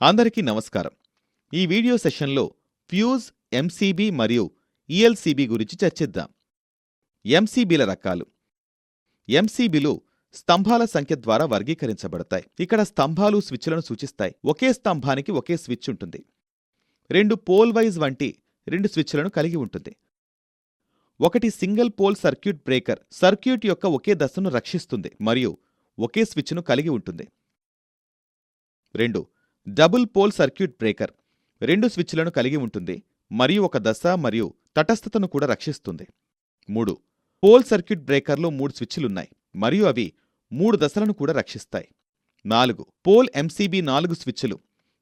అందరికీ నమస్కారం. ఈ వీడియో సెషన్లో ఫ్యూజ్, ఎంసీబీ మరియు ఈఎల్సీబీ గురించి చర్చిద్దాం. ఎంసీబీల రకాలు. ఎంసీబీలు స్తంభాల సంఖ్య ద్వారా వర్గీకరించబడతాయి. ఇక్కడ స్తంభాలు స్విచ్లను సూచిస్తాయి. ఒకే స్తంభానికి ఒకే స్విచ్ ఉంటుంది. 2 పోల్ వైజ్ వంటి 2 స్విచ్లను కలిగి ఉంటుంది. ఒకటి single pole circuit breaker circuit యొక్క ఒకే దశను రక్షిస్తుంది మరియు ఒకే స్విచ్ను కలిగి ఉంటుంది. 2 డబుల్ పోల్ సర్క్యూట్ బ్రేకర్ 2 స్విచ్లను కలిగి ఉంటుంది మరియు ఒక దశ మరియు తటస్థతను కూడా రక్షిస్తుంది. 3 పోల్ సర్క్యూట్ బ్రేకర్లో 3 స్విచ్లున్నాయి మరియు అవి 3 దశలను కూడా రక్షిస్తాయి. 4 పోల్ ఎంసీబీ 4 స్విచ్లు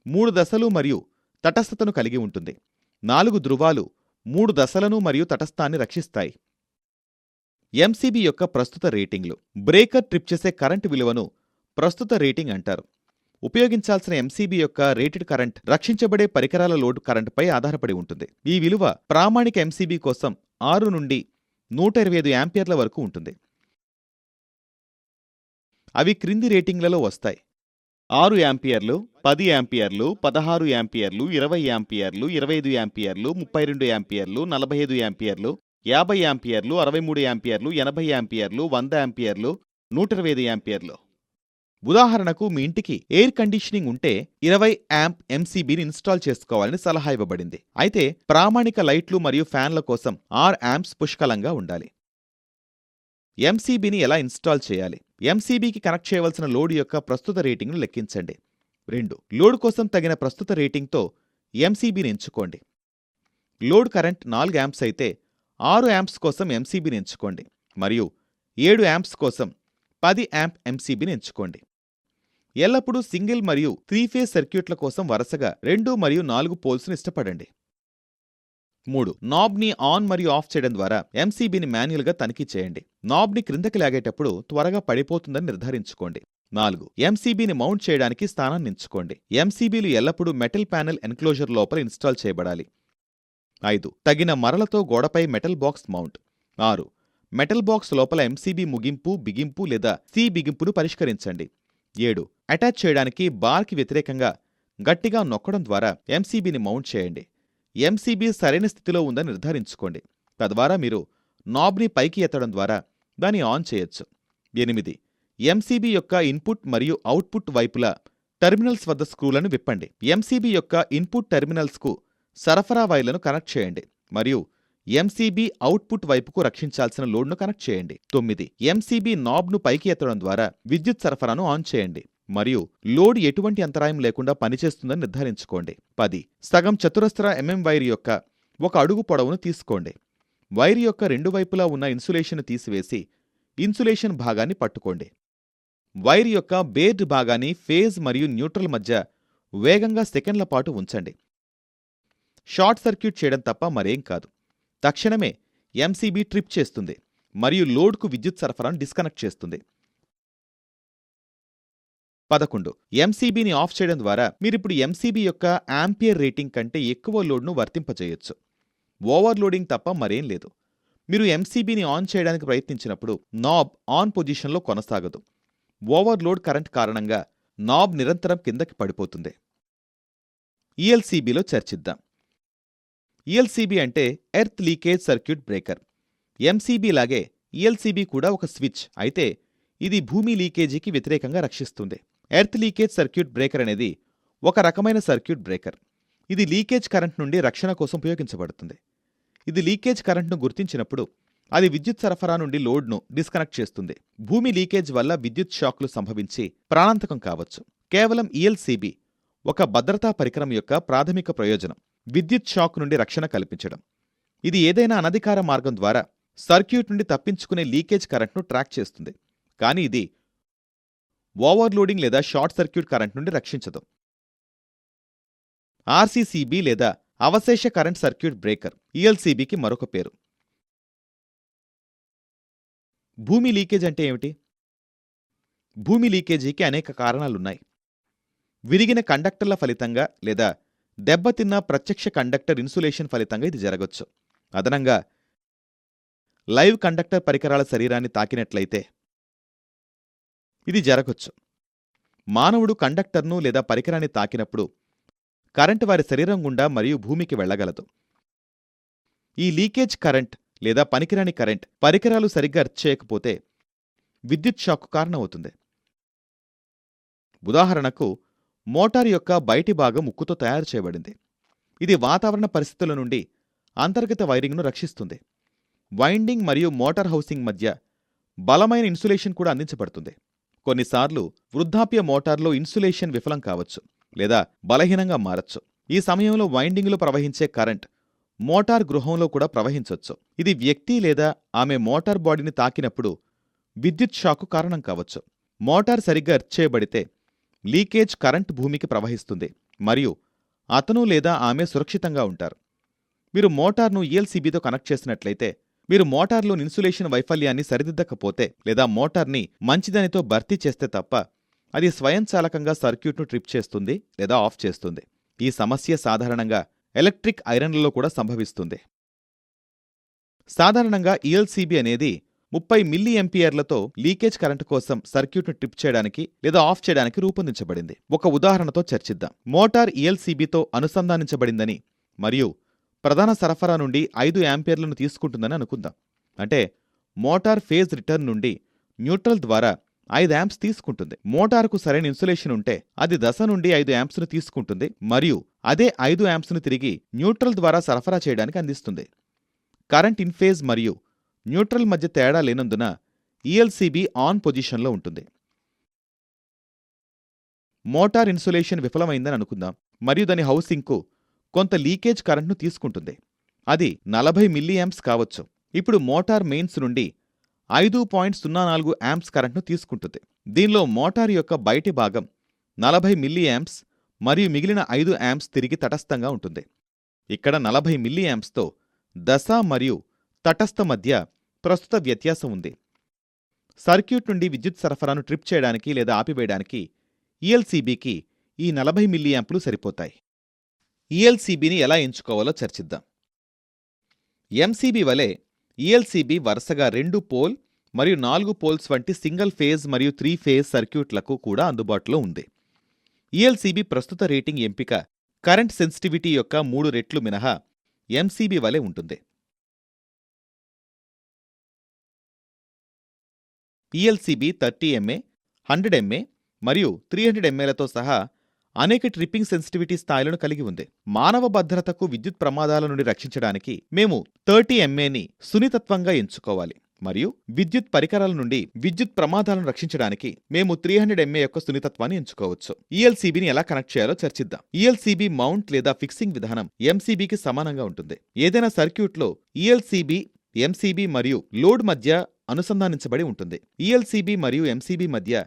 3 దశలు మరియు తటస్థతను కలిగి ఉంటుంది. 4 ధృవాలు 3 దశలను మరియు తటస్థాన్ని రక్షిస్తాయి. ఎంసీబీ యొక్క ప్రస్తుత రేటింగ్లు. బ్రేకర్ ట్రిప్ చేసే కరెంటు విలువను ప్రస్తుత రేటింగ్ అంటారు. ఉపయోగించాల్సిన ఎంసీబీ యొక్క రేటెడ్ కరెంట్ రక్షించబడే పరికరాల లోడ్ కరెంటుపై ఆధారపడి ఉంటుంది. ఈ విలువ ప్రామాణిక ఎంసీబీ కోసం 6 నుండి 125 యాంపియర్ల వరకు ఉంటుంది. అవి క్రింది రేటింగ్లలో వస్తాయి: 6 యాంపియర్లు, 10 యాంపియర్లు, 16 యాంపియర్లు, 20 యాంపియర్లు, 25 యాంపియర్లు, 32 యాంపియర్లు, 45 యాంపియర్లు, 50 యాంపియర్లు, 63 యాంపియర్లు, 80 యాంపియర్లు, 100 యాంపియర్లు, 125 యాంపియర్లు. ఉదాహరణకు, మీ ఇంటికి ఎయిర్ కండిషనింగ్ ఉంటే 20 యాంప్ ఎంసీబీని ఇన్స్టాల్ చేసుకోవాలని సలహా ఇవ్వబడింది. అయితే ప్రామాణిక లైట్లు మరియు ఫ్యాన్ల కోసం 6 యాంప్స్ పుష్కలంగా ఉండాలి. ఎంసీబీని ఎలా ఇన్స్టాల్ చేయాలి? ఎంసీబీకి కనెక్ట్ చేయవలసిన లోడ్ యొక్క ప్రస్తుత రేటింగ్ను లెక్కించండి. 2 లోడ్ కోసం తగిన ప్రస్తుత రేటింగ్తో ఎంసీబీని ఎంచుకోండి. లోడ్ కరెంట్ 4 యాంప్స్ అయితే 6 యాంప్స్ కోసం ఎంసీబీని ఎంచుకోండి మరియు 7 యాంప్స్ కోసం 10 యాంప్ ఎంసీబీని ఎంచుకోండి. ఎల్లప్పుడూ సింగిల్ మరియు 3 ఫేజ్ సర్క్యూట్ల కోసం వరుసగా 2 మరియు 4 పోల్స్ను ఇష్టపడండి. 3 నాబ్ని ఆన్ మరియు ఆఫ్ చేయడం ద్వారా ఎంసీబీని మాన్యువల్గా తనిఖీ చేయండి. నాబ్ని క్రిందకి లాగేటప్పుడు త్వరగా పడిపోతుందని నిర్ధారించుకోండి. 4 ఎంసీబీని మౌంట్ చేయడానికి స్థానాన్ని ఎంచుకోండి. ఎంసీబీలు ఎల్లప్పుడూ మెటల్ ప్యానెల్ ఎన్క్లోజర్ లోపల ఇన్స్టాల్ చేయబడాలి. 5 తగిన మరలతో గోడపై metal box mount. 6 metal box లోపల ఎంసీబీ ముగింపు, బిగింపు లేదా సి బిగింపును పరిష్కరించండి. 7 అటాచ్ చేయడానికి బార్కి వ్యతిరేకంగా గట్టిగా నొక్కడం ద్వారా ఎంసీబీని మౌంట్ చేయండి. ఎంసీబీ సరైన స్థితిలో ఉందని నిర్ధారించుకోండి. తద్వారా మీరు నాబ్ని పైకి ఎత్తడం ద్వారా దాన్ని ఆన్ చేయొచ్చు. 8 ఎంసీబీ యొక్క ఇన్పుట్ మరియు అవుట్పుట్ వైపుల టెర్మినల్స్ వద్ద స్క్రూలను విప్పండి. ఎంసీబీ యొక్క ఇన్పుట్ టెర్మినల్స్కు సరఫరా వైర్లను కనెక్ట్ చేయండి మరియు ఎంసీబీ అవుట్పుట్ వైపుకు రక్షించాల్సిన లోడ్ను కనెక్ట్ చేయండి. 9 ఎంసీబీ నాబ్ను పైకి ఎత్తడం ద్వారా విద్యుత్ సరఫరాను ఆన్ చేయండి మరియు లోడ్ ఎటువంటి అంతరాయం లేకుండా పనిచేస్తుందని నిర్ధారించుకోండి. 10 సగం చతురస్ర వైర్ యొక్క 1 అడుగు పొడవును తీసుకోండి. వైర్ యొక్క 2 వైపులా ఉన్న ఇన్సులేషన్ తీసివేసి ఇన్సులేషన్ భాగాన్ని పట్టుకోండి. వైర్ యొక్క బేర్డ్ భాగాన్ని ఫేజ్ మరియు న్యూట్రల్ మధ్య వేగంగా సెకండ్ల పాటు ఉంచండి. షార్ట్ సర్క్యూట్ చేయడం తప్ప మరేం కాదు. తక్షణమే ఎంసీబీ ట్రిప్ చేస్తుంది మరియు లోడ్కు విద్యుత్ సరఫరాను డిస్కనెక్ట్ చేస్తుంది. 11 ఎంసీబీని ఆఫ్ చేయడం ద్వారా మీరిప్పుడు ఎంసీబీ యొక్క యాంపియర్ రేటింగ్ కంటే ఎక్కువ లోడ్ను వర్తింపజేయొచ్చు. ఓవర్లోడింగ్ తప్ప మరేం లేదు. మీరు ఎంసీబీని ఆన్ చేయడానికి ప్రయత్నించినప్పుడు నాబ్ ఆన్ పొజిషన్లో కొనసాగదు. ఓవర్లోడ్ కరెంట్ కారణంగా నాబ్ నిరంతరం కిందకి పడిపోతుంది. ఈఎల్సీబీలో చర్చిద్దాం. ఈఎల్సీబీ అంటే earth leakage circuit breaker. MCB లాగే ఈఎల్సీబీ కూడా ఒక స్విచ్, అయితే ఇది భూమి లీకేజీకి వ్యతిరేకంగా రక్షిస్తుంది. ఎర్త్ లీకేజ్ సర్క్యూట్ బ్రేకర్ అనేది ఒక రకమైన సర్క్యూట్ బ్రేకర్. ఇది లీకేజ్ కరెంట్ నుండి రక్షణ కోసం ఉపయోగించబడుతుంది. ఇది లీకేజ్ కరెంట్ను గుర్తించినప్పుడు అది విద్యుత్ సరఫరా నుండి లోడ్ను డిస్కనెక్ట్ చేస్తుంది. భూమి లీకేజ్ వల్ల విద్యుత్ షాక్లు సంభవించి ప్రాణాంతకం కావచ్చు. కేవలం ఈఎల్సీబీ ఒక భద్రతా పరికరం యొక్క ప్రాథమిక ప్రయోజనం విద్యుత్ షాక్ నుండి రక్షణ కల్పించడం. ఇది ఏదైనా అనధికార మార్గం ద్వారా సర్క్యూట్ నుండి తప్పించుకునే లీకేజ్ కరెంట్ను ట్రాక్ చేస్తుంది, కానీ ఇది ఓవర్లోడింగ్ లేదా షార్ట్ సర్క్యూట్ కరెంట్ నుండి రక్షించదు. ఆర్సీసీబీ లేదా అవశేష కరెంట్ సర్క్యూట్ బ్రేకర్ ఈఎల్సీబీకి మరొక పేరు. భూమి లీకేజ్ అంటే ఏమిటి? భూమి లీకేజీకి అనేక కారణాలున్నాయి. విరిగిన కండక్టర్ల ఫలితంగా లేదా దెబ్బతిన్న ప్రత్యక్ష కండక్టర్ ఇన్సులేషన్ ఫలితంగా ఇది జరగొచ్చు. అదనంగా లైవ్ కండక్టర్ పరికరాల శరీరాన్ని తాకినట్లయితే ఇది జరగొచ్చు. మానవుడు కండక్టర్ను లేదా పరికరాన్ని తాకినప్పుడు కరెంట్ వారి శరీరం గుండా మరియు భూమికి వెళ్ళగలదు. ఈ లీకేజ్ కరెంట్ లేదా పనికిరాని కరెంట్ పరికరాలు సరిగ్గా చేయకపోతే విద్యుత్ షాక్కు కారణమవుతుంది. ఉదాహరణకు, మోటారు యొక్క బయటి భాగం ఉక్కుతో తయారు చేయబడింది. ఇది వాతావరణ పరిస్థితుల నుండి అంతర్గత వైరింగ్ను రక్షిస్తుంది. వైండింగ్ మరియు మోటార్ హౌసింగ్ మధ్య బలమైన ఇన్సులేషన్ కూడా అందించబడుతుంది. కొన్నిసార్లు వృద్ధాప్య మోటార్లో ఇన్సులేషన్ విఫలం కావచ్చు లేదా బలహీనంగా మారచ్చు. ఈ సమయంలో వైండింగ్లో ప్రవహించే కరెంట్ మోటార్ గృహంలో కూడా ప్రవహించొచ్చు. ఇది వ్యక్తి లేదా ఆమె మోటార్ బాడీని తాకినప్పుడు విద్యుత్ షాకు కారణం కావచ్చు. మోటార్ సరిగ్గా చేయబడితే లీకేజ్ కరెంట్ భూమికి ప్రవహిస్తుంది మరియు అతను లేదా ఆమె సురక్షితంగా ఉంటారు. మీరు మోటార్ను ఈఎల్సీబీతో కనెక్ట్ చేసినట్లయితే, మీరు మోటార్లోని ఇన్సులేషన్ వైఫల్యాన్ని సరిదిద్దకపోతే లేదా మోటార్ని మంచిదానితో భర్తీ చేస్తే తప్ప అది స్వయంచాలకంగా సర్క్యూట్ను ట్రిప్ చేస్తుంది లేదా ఆఫ్ చేస్తుంది. ఈ సమస్య సాధారణంగా ఎలక్ట్రిక్ ఐరన్లలో కూడా సంభవిస్తుంది. సాధారణంగా ఈఎల్సీబీ అనేది 30 మిల్లీఎంపియర్లతో లీకేజ్ కరెంటు కోసం సర్క్యూట్ను ట్రిప్ చేయడానికి లేదా ఆఫ్ చేయడానికి రూపొందించబడింది. ఒక ఉదాహరణతో చర్చిద్దాం. మోటార్ ఈఎల్సీబీతో అనుసంధానించబడిందని మరియు ప్రధాన సరఫరా నుండి 5 యాంపియర్లను తీసుకుంటుందని అనుకుందాం. అంటే మోటార్ ఫేజ్ రిటర్న్ నుండి న్యూట్రల్ ద్వారా 5 యాంప్స్ తీసుకుంటుంది. మోటారుకు సరైన ఇన్సులేషన్ ఉంటే అది 10 నుండి 5 యాంప్స్ను తీసుకుంటుంది మరియు అదే 5 యాంప్స్ను తిరిగి న్యూట్రల్ ద్వారా సరఫరా చేయడానికి అందిస్తుంది. కరెంట్ ఇన్ఫేజ్ మరియు న్యూట్రల్ మధ్య తేడా లేనందున ఈఎల్సీబీ ఆన్ పొజిషన్లో ఉంటుంది. మోటార్ ఇన్సులేషన్ విఫలమైందని అనుకుందాం మరియు దాని హౌసింగ్కు కొంత లీకేజ్ కరెంట్ను తీసుకుంటుంది. అది 40 మిల్లీయాంప్స్ కావచ్చు. ఇప్పుడు మోటార్ మెయిన్స్ నుండి 5.04 యాంప్స్ కరెంట్ను తీసుకుంటుంది. దీనిలో మోటార్ యొక్క బయటి భాగం 40 మిల్లీయాంప్స్ మరియు మిగిలిన 5 యాంప్స్ తిరిగి తటస్థంగా ఉంటుంది. ఇక్కడ 40 మిల్లీయాంప్స్తో దశ మరియు తటస్థ మధ్య ప్రస్తుత వ్యత్యాసం ఉంది. సర్క్యూట్ నుండి విద్యుత్ సరఫరాను ట్రిప్ చేయడానికి లేదా ఆపివేయడానికి ఈఎల్సీబీకి ఈ 40 మిల్లీయాంపులు సరిపోతాయి. ఈఎల్సీబీని ఎలా ఎంచుకోవాలో చర్చిద్దాం. ఎంసీబీ వలె ఈఎల్సీబీ వరుసగా 2 పోల్ మరియు 4 పోల్స్ వంటి సింగిల్ ఫేజ్ మరియు 3 ఫేజ్ సర్క్యూట్లకు కూడా అందుబాటులో ఉంది. ఈఎల్సీబీ ప్రస్తుత రేటింగ్ ఎంపిక కరెంట్ సెన్సిటివిటీ యొక్క 3 రెట్లు మినహా ఎంసీబీ వలె ఉంటుంది. ఈఎల్సీబీ 30 ఎంఏ, 100 ఎంఏ మరియు 300 ఎంఏలతో సహా అనేక ట్రిప్పింగ్ సెన్సిటివిటీ స్థాయిలను కలిగి ఉంది. మానవ భద్రతకు విద్యుత్ ప్రమాదాల నుండి రక్షించడానికి మేము 30 ఎంఏని సున్నితత్వంగా ఎంచుకోవాలి మరియు విద్యుత్ పరికరాల నుండి విద్యుత్ ప్రమాదాలను రక్షించడానికి మేము 300 ఎంఏ యొక్క సున్నితత్వాన్ని ఎంచుకోవచ్చు. ఈఎల్సీబీని ఎలా కనెక్ట్ చేయాలో చర్చిద్దాం. ఈఎల్సీబీ మౌంట్ లేదా ఫిక్సింగ్ విధానం ఎంసీబీకి సమానంగా ఉంటుంది. ఏదైనా సర్క్యూట్లో ఈఎల్సీబీ, ఎంసీబీ మరియు లోడ్ మధ్య అనుసంధానించబడి ఉంటుంది. ఈఎల్సీబీ మరియు ఎంసీబీ మధ్య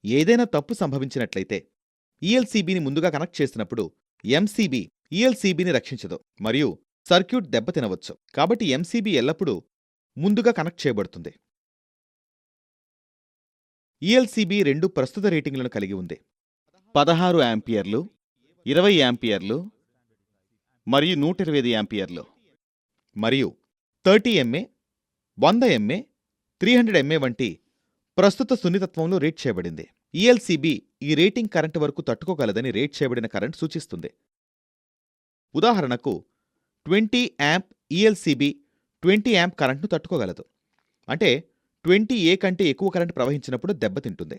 ఏదైనా తప్పు సంభవించినట్లయితే ఈఎల్సీబీని ముందుగా కనెక్ట్ చేసినప్పుడు ఎంసీబీ ఈఎల్సీబీని రక్షించదు మరియు సర్క్యూట్ దెబ్బతినవచ్చు. కాబట్టి ఎంసీబీ ఎల్లప్పుడూ ముందుగా కనెక్ట్ చేయబడుతుంది. ఈఎల్సీబీ 2 ప్రస్తుత రేటింగ్లను కలిగి ఉంది. 16 యాంపియర్లు, 20 యాంపియర్లు మరియు 125 యాంపియర్లు మరియు 30 ఎంఏ, 100 ఎంఏ, 300 ఎంఏ వంటి ప్రస్తుత సున్నితత్వంలో రేట్ చేయబడింది. ఈఎల్సీబీ ఈ రేటింగ్ కరెంటు వరకు తట్టుకోగలదని రేట్ చేయబడిన కరెంట్ సూచిస్తుంది. ఉదాహరణకు 20 యాంప్ ఈఎల్సీబీ 20 యాంప్ కరెంట్ను తట్టుకోగలదు. అంటే 20A కంటే ఎక్కువ కరెంట్ ప్రవహించినప్పుడు దెబ్బతింటుంది.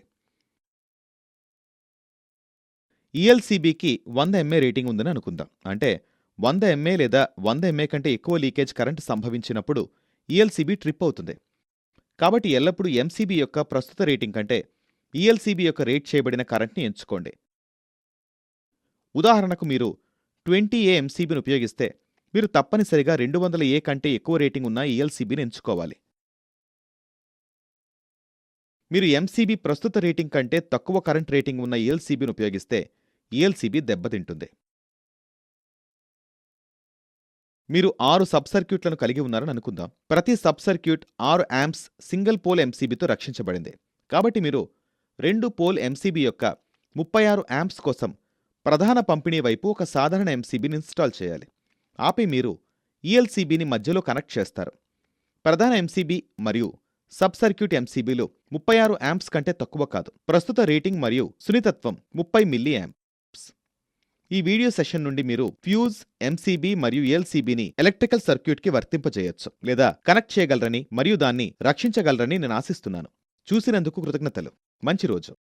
ఈఎల్సీబీకి 100 ఎంఏ రేటింగ్ ఉందని అనుకుందాం. అంటే 100 ఎంఏ లేదా 100 ఎంఏ కంటే ఎక్కువ లీకేజ్ కరెంట్ సంభవించినప్పుడు ఈఎల్సీబీ ట్రిప్ అవుతుంది. కాబట్టి ఎల్లప్పుడూ ఎంసీబీ యొక్క ప్రస్తుత రేటింగ్ కంటే ఈఎల్సీబీ యొక్క రేట్ చేయబడిన కరెంట్ని ఎంచుకోండి. ఉదాహరణకు మీరు 20A ఎంసీబీని ఉపయోగిస్తే మీరు తప్పనిసరిగా 200A కంటే ఎక్కువ రేటింగ్ ఉన్న ఈఎల్సీబీని ఎంచుకోవాలి. మీరు ఎంసీబీ ప్రస్తుత రేటింగ్ కంటే తక్కువ కరెంట్ రేటింగ్ ఉన్న ఈఎల్సీబీని ఉపయోగిస్తే ఈఎల్సీబీ దెబ్బతింటుంది. మీరు 6 సబ్ సర్క్యూట్లను కలిగి ఉన్నారని అనుకుందాం. ప్రతి sub circuit 6 amps single pole ఎంసీబీతో రక్షించబడింది. కాబట్టి మీరు 2 పోల్ ఎంసీబీ యొక్క 36 యాంప్స్ కోసం ప్రధాన పంపిణీ వైపు ఒక సాధారణ ఎంసీబీని ఇన్స్టాల్ చేయాలి. ఆపై మీరు ఈఎల్సీబీని మధ్యలో కనెక్ట్ చేస్తారు. ప్రధాన ఎంసీబీ మరియు సబ్ సర్క్యూట్ ఎంసీబీలు 36 యాంప్స్ కంటే తక్కువ కాదు. ప్రస్తుత రేటింగ్ మరియు సున్నితత్వం 30 మిల్లీ యాంప్స్. ఈ వీడియో సెషన్ నుండి మీరు ఫ్యూజ్, ఎంసీబీ మరియు ఎల్సీబీని ఎలక్ట్రికల్ సర్క్యూట్కి వర్తింపజేయొచ్చు లేదా కనెక్ట్ చేయగలరని మరియు దాన్ని రక్షించగలరని నేను ఆశిస్తున్నాను. చూసినందుకు కృతజ్ఞతలు. మంచి రోజు.